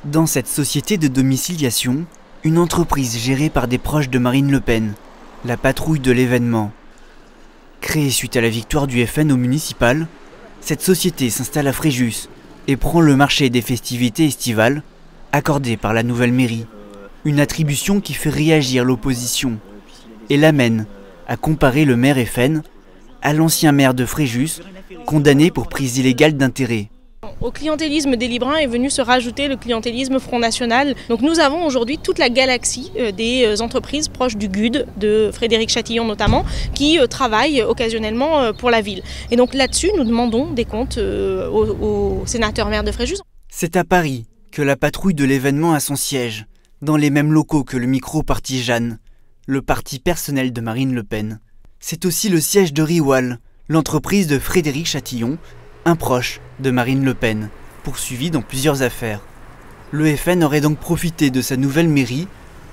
Dans cette société de domiciliation, une entreprise gérée par des proches de Marine Le Pen, la Patrouille de l'événement. Créée suite à la victoire du FN au municipal, cette société s'installe à Fréjus et prend le marché des festivités estivales accordé par la nouvelle mairie. Une attribution qui fait réagir l'opposition et l'amène à comparer le maire FN à l'ancien maire de Fréjus, condamné pour prise illégale d'intérêt. Au clientélisme des Librins est venu se rajouter le clientélisme Front National. Donc nous avons aujourd'hui toute la galaxie des entreprises proches du GUD, de Frédéric Chatillon notamment, qui travaillent occasionnellement pour la ville. Et donc là-dessus, nous demandons des comptes au sénateur maire de Fréjus. C'est à Paris que la patrouille de l'événement a son siège, dans les mêmes locaux que le micro-parti Jeanne, le parti personnel de Marine Le Pen. C'est aussi le siège de Riwal, l'entreprise de Frédéric Chatillon, un proche de Marine Le Pen, poursuivi dans plusieurs affaires. Le FN aurait donc profité de sa nouvelle mairie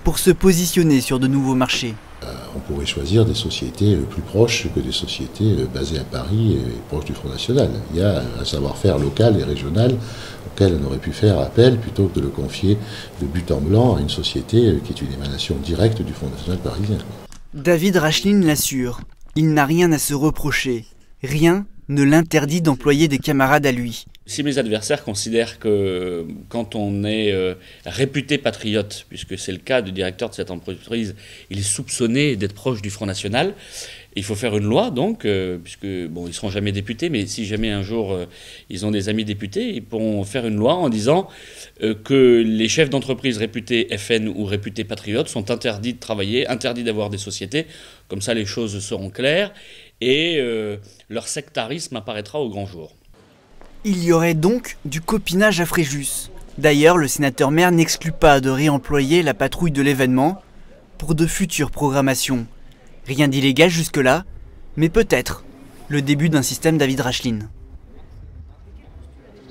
pour se positionner sur de nouveaux marchés. On pourrait choisir des sociétés plus proches que des sociétés basées à Paris et proches du Front National. Il y a un savoir-faire local et régional auquel on aurait pu faire appel plutôt que de le confier de but en blanc à une société qui est une émanation directe du Front National parisien. David Racheline l'assure, il n'a rien à se reprocher, rien ne l'interdit d'employer des camarades à lui. Si mes adversaires considèrent que quand on est réputé patriote, puisque c'est le cas du directeur de cette entreprise, il est soupçonné d'être proche du Front National, il faut faire une loi donc, puisque bon, ils ne seront jamais députés, mais si jamais un jour ils ont des amis députés, ils pourront faire une loi en disant que les chefs d'entreprise réputés FN ou réputés patriotes sont interdits de travailler, interdits d'avoir des sociétés, comme ça les choses seront claires, et leur sectarisme apparaîtra au grand jour. Il y aurait donc du copinage à Fréjus. D'ailleurs, le sénateur maire n'exclut pas de réemployer la patrouille de l'événement pour de futures programmations. Rien d'illégal jusque-là, mais peut-être le début d'un système David Racheline.